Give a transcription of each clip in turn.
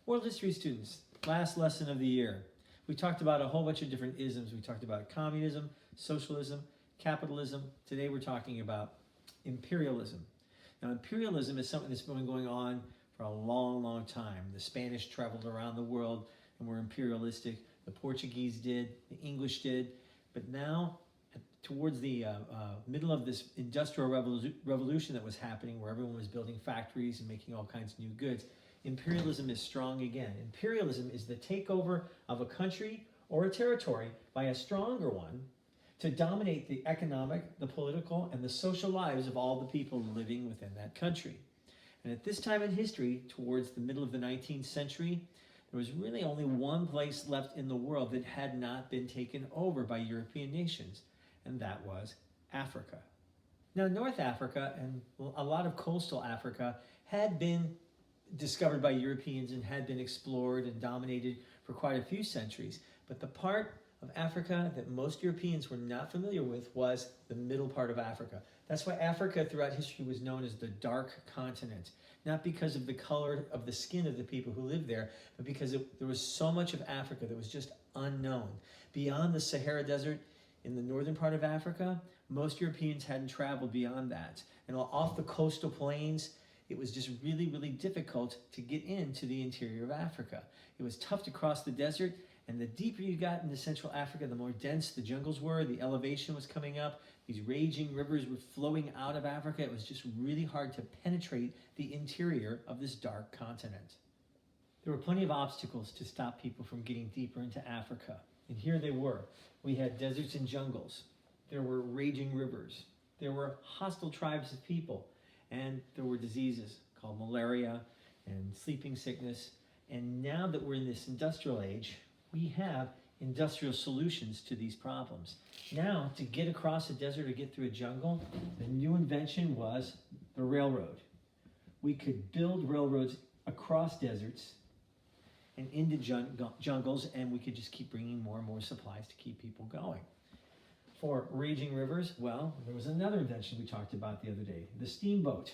World history students, last lesson of the year. We talked about a whole bunch of different isms. We talked about communism, socialism, capitalism. Today we're talking about imperialism. Now, imperialism is something that's been going on for a long, long time. The Spanish traveled around the world and were imperialistic. The Portuguese did, the English did. But now, towards the middle of this industrial revolution that was happening, where everyone was building factories and making all kinds of new goods, imperialism is strong again. Imperialism is the takeover of a country or a territory by a stronger one to dominate the economic, the political, and the social lives of all the people living within that country. And at this time in history, towards the middle of the 19th century, there was really only one place left in the world that had not been taken over by European nations, and that was Africa. Now, North Africa and a lot of coastal Africa had been discovered by Europeans and had been explored and dominated for quite a few centuries. But the part of Africa that most Europeans were not familiar with was the middle part of Africa. That's why Africa throughout history was known as the Dark Continent. Not because of the color of the skin of the people who lived there, but because there was so much of Africa that was just unknown. Beyond the Sahara Desert in the northern part of Africa, most Europeans hadn't traveled beyond that. And off the coastal plains, it was just really, really difficult to get into the interior of Africa. It was tough to cross the desert, and the deeper you got into Central Africa, the more dense the jungles were, the elevation was coming up, these raging rivers were flowing out of Africa. It was just really hard to penetrate the interior of this dark continent. There were plenty of obstacles to stop people from getting deeper into Africa, and here they were. We had deserts and jungles. There were raging rivers. There were hostile tribes of people. And there were diseases called malaria and sleeping sickness. And now that we're in this industrial age, we have industrial solutions to these problems. Now, to get across a desert or get through a jungle, the new invention was the railroad. We could build railroads across deserts and into jungles, and we could just keep bringing more and more supplies to keep people going. For raging rivers, well, there was another invention we talked about the other day, the steamboat.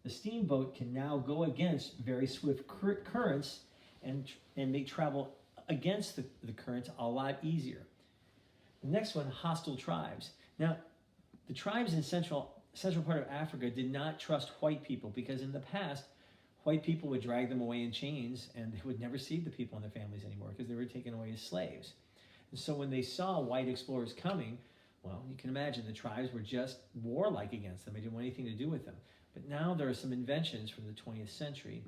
The steamboat can now go against very swift currents and make travel against the currents a lot easier. The next one, hostile tribes. Now, the tribes in central part of Africa did not trust white people because in the past, white people would drag them away in chains and they would never see the people and their families anymore because they were taken away as slaves. And so when they saw white explorers coming, well, you can imagine the tribes were just warlike against them. They didn't want anything to do with them. But now there are some inventions from the 20th century,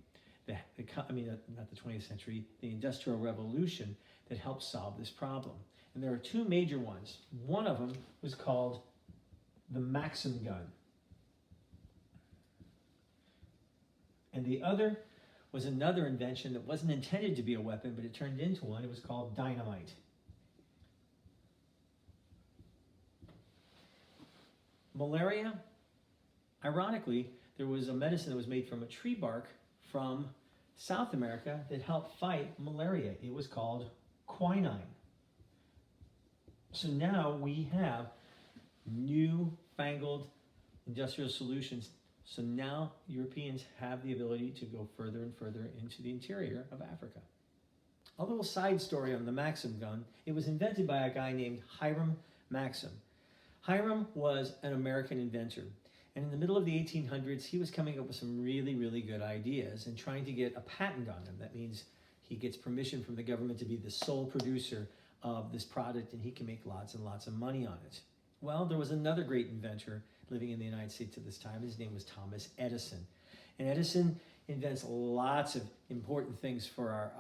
not the 20th century, the Industrial Revolution, that helped solve this problem. And there are two major ones. One of them was called the Maxim gun. And the other was another invention that wasn't intended to be a weapon, but it turned into one. It was called dynamite. Malaria, ironically, there was a medicine that was made from a tree bark from South America that helped fight malaria. It was called quinine. So now we have newfangled industrial solutions. So now Europeans have the ability to go further and further into the interior of Africa. A little side story on the Maxim gun. It was invented by a guy named Hiram Maxim. Hiram was an American inventor, and in the middle of the 1800s, he was coming up with some really, really good ideas and trying to get a patent on them. That means he gets permission from the government to be the sole producer of this product, and he can make lots and lots of money on it. Well, there was another great inventor living in the United States at this time. His name was Thomas Edison. And Edison invents lots of important things for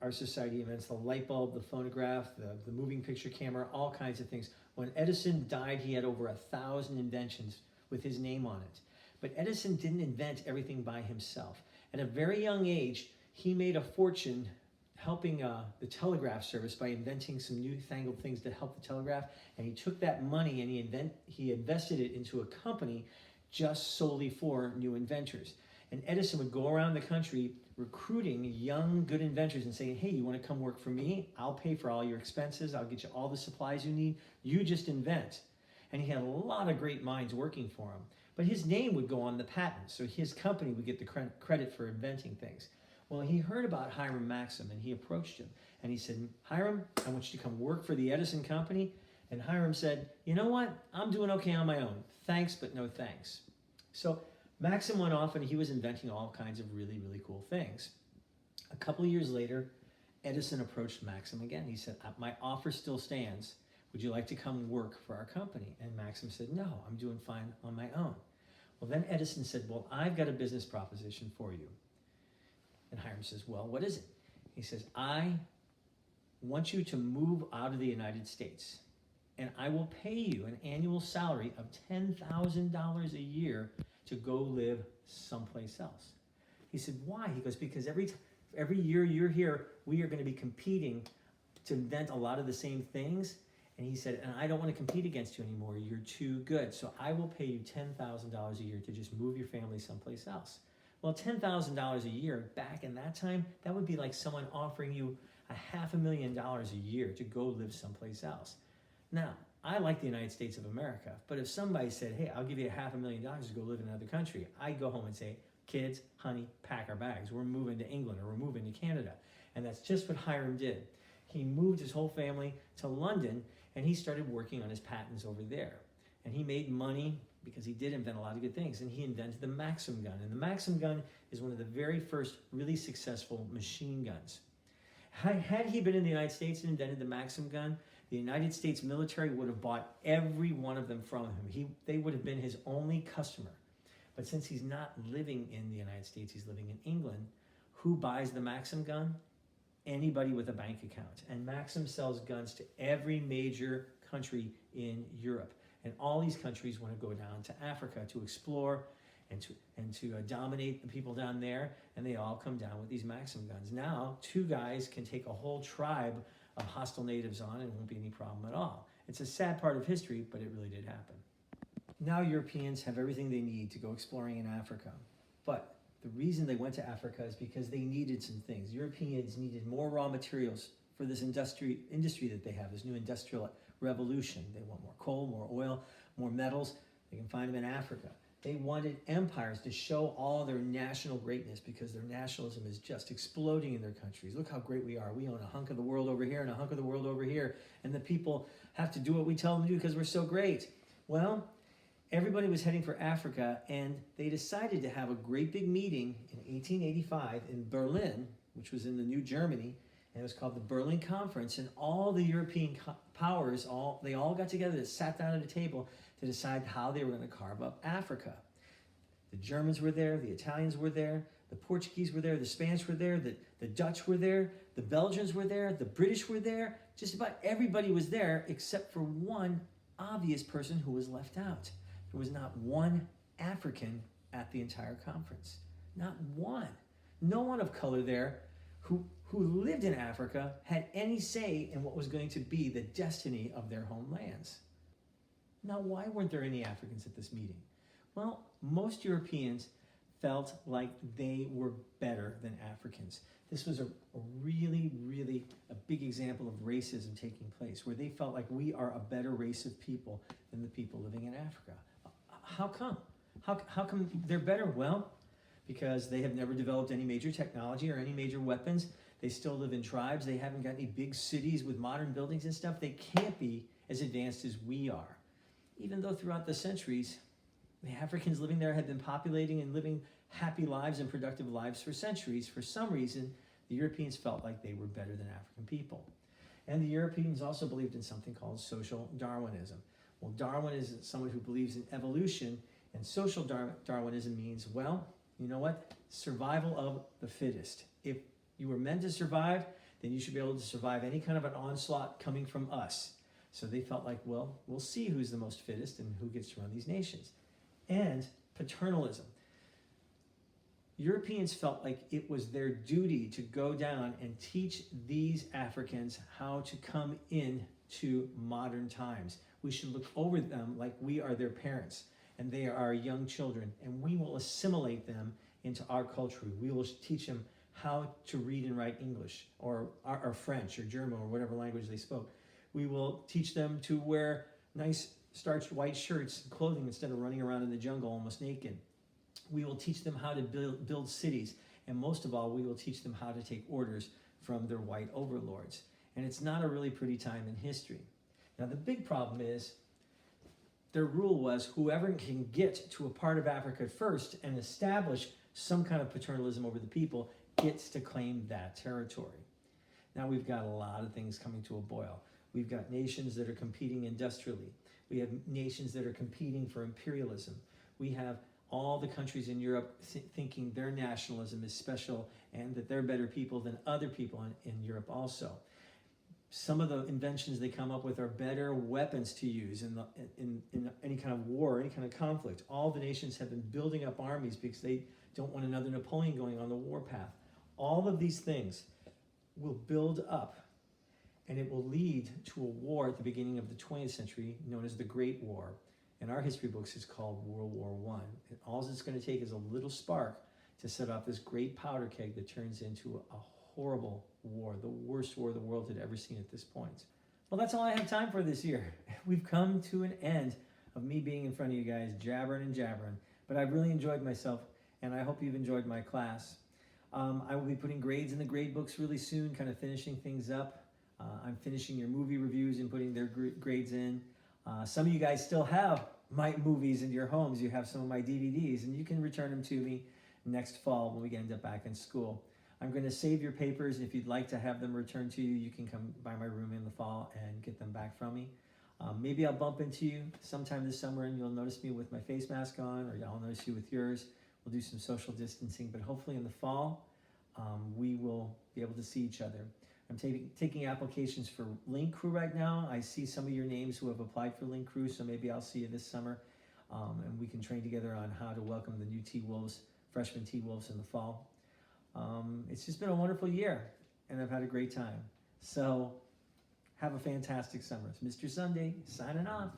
our society. He invents the light bulb, the phonograph, the moving picture camera, all kinds of things. When Edison died, he had over 1,000 inventions with his name on it. But Edison didn't invent everything by himself. At a very young age, he made a fortune helping the telegraph service by inventing some newfangled things to help the telegraph. And he took that money and he invested it into a company just solely for new inventors. And Edison would go around the country recruiting young, good inventors and saying, hey, you want to come work for me? I'll pay for all your expenses. I'll get you all the supplies you need. You just invent. And he had a lot of great minds working for him. But his name would go on the patent, so his company would get the credit for inventing things. Well, he heard about Hiram Maxim, and he approached him, and he said, Hiram, I want you to come work for the Edison Company. And Hiram said, you know what? I'm doing okay on my own. Thanks, but no thanks. So Maxim went off, and he was inventing all kinds of really, really cool things. A couple of years later, Edison approached Maxim again. He said, my offer still stands. Would you like to come work for our company? And Maxim said, no, I'm doing fine on my own. Well, then Edison said, well, I've got a business proposition for you. And Hiram says, well, what is it? He says, I want you to move out of the United States, and I will pay you an annual salary of $10,000 a year to go live someplace else. He said, why? He goes, because every year you're here, we are going to be competing to invent a lot of the same things. And he said, and I don't want to compete against you anymore. You're too good. So I will pay you $10,000 a year to just move your family someplace else. Well, $10,000 a year back in that time, that would be like someone offering you $500,000 a year to go live someplace else. Now, I like the United States of America, but if somebody said, hey, I'll give you $500,000 to go live in another country, I'd go home and say, kids, honey, pack our bags. We're moving to England, or we're moving to Canada. And that's just what Hiram did. He moved his whole family to London, and he started working on his patents over there. And he made money because he did invent a lot of good things. And he invented the Maxim gun. And the Maxim gun is one of the very first really successful machine guns. Had he been in the United States and invented the Maxim gun, the United States military would have bought every one of them from him. They would have been his only customer. But since he's not living in the United States, he's living in England, who buys the Maxim gun? Anybody with a bank account. And Maxim sells guns to every major country in Europe. And all these countries want to go down to Africa to explore and to dominate the people down there. And they all come down with these Maxim guns. Now, two guys can take a whole tribe of hostile natives on, and it won't be any problem at all. It's a sad part of history, but it really did happen. Now Europeans have everything they need to go exploring in Africa. But the reason they went to Africa is because they needed some things. Europeans needed more raw materials for this industry that they have, this new industrial revolution. They want more coal, more oil, more metals. They can find them in Africa. They wanted empires to show all their national greatness because their nationalism is just exploding in their countries. Look how great we are. We own a hunk of the world over here and a hunk of the world over here. And the people have to do what we tell them to do because we're so great. Well, everybody was heading for Africa, and they decided to have a great big meeting in 1885 in Berlin, which was in the New Germany, and it was called the Berlin Conference. And all the European powers, they all got together and sat down at a table to decide how they were going to carve up Africa. The Germans were there, the Italians were there, the Portuguese were there, the Spanish were there, the Dutch were there, the Belgians were there, the British were there. Just about everybody was there except for one obvious person who was left out. There was not one African at the entire conference. Not one. No one of color there who lived in Africa had any say in what was going to be the destiny of their homelands. Now, why weren't there any Africans at this meeting? Well, most Europeans felt like they were better than Africans. This was a really, really a big example of racism taking place, where they felt like we are a better race of people than the people living in Africa. How come? How come they're better? Well, because they have never developed any major technology or any major weapons. They still live in tribes. They haven't got any big cities with modern buildings and stuff. They can't be as advanced as we are. Even though throughout the centuries, the Africans living there had been populating and living happy lives and productive lives for centuries, for some reason, the Europeans felt like they were better than African people. And the Europeans also believed in something called social Darwinism. Well, Darwin is someone who believes in evolution, and social Darwinism means, well, you know what? Survival of the fittest. If you were meant to survive, then you should be able to survive any kind of an onslaught coming from us. So they felt like, well, we'll see who's the most fittest and who gets to run these nations. And paternalism. Europeans felt like it was their duty to go down and teach these Africans how to come into modern times. We should look over them like we are their parents and they are our young children, and we will assimilate them into our culture. We will teach them how to read and write English or French or German or whatever language they spoke. We will teach them to wear nice starched white shirts and clothing instead of running around in the jungle almost naked. We will teach them how to build cities And most of all, we will teach them how to take orders from their white overlords. And it's not a really pretty time in history. Now, the big problem is their rule was whoever can get to a part of Africa first and establish some kind of paternalism over the people gets to claim that territory. Now we've got a lot of things coming to a boil. We've got nations that are competing industrially. We have nations that are competing for imperialism. We have all the countries in Europe thinking their nationalism is special and that they're better people than other people in Europe also. Some of the inventions they come up with are better weapons to use in any kind of war, any kind of conflict. All the nations have been building up armies because they don't want another Napoleon going on the warpath. All of these things will build up, and it will lead to a war at the beginning of the 20th century known as the Great War. In our history books, it's called World War I. And all it's going to take is a little spark to set off this great powder keg that turns into a horrible war, the worst war the world had ever seen at this point. Well, that's all I have time for this year. We've come to an end of me being in front of you guys, jabbering and jabbering. But I've really enjoyed myself, and I hope you've enjoyed my class. I will be putting grades in the grade books really soon, kind of finishing things up. I'm finishing your movie reviews and putting their grades in. Some of you guys still have my movies in your homes. You have some of my DVDs, and you can return them to me next fall when we end up back in school. I'm going to save your papers. If you'd like to have them returned to you, you can come by my room in the fall and get them back from me. Maybe I'll bump into you sometime this summer and you'll notice me with my face mask on, or I'll notice you with yours. We'll do some social distancing, but hopefully in the fall, we will be able to see each other. I'm taking applications for Link Crew right now. I see some of your names who have applied for Link Crew, so maybe I'll see you this summer, and we can train together on how to welcome the new T-Wolves, freshman T-Wolves in the fall. It's just been a wonderful year, and I've had a great time. So have a fantastic summer. It's Mr. Sunday signing off.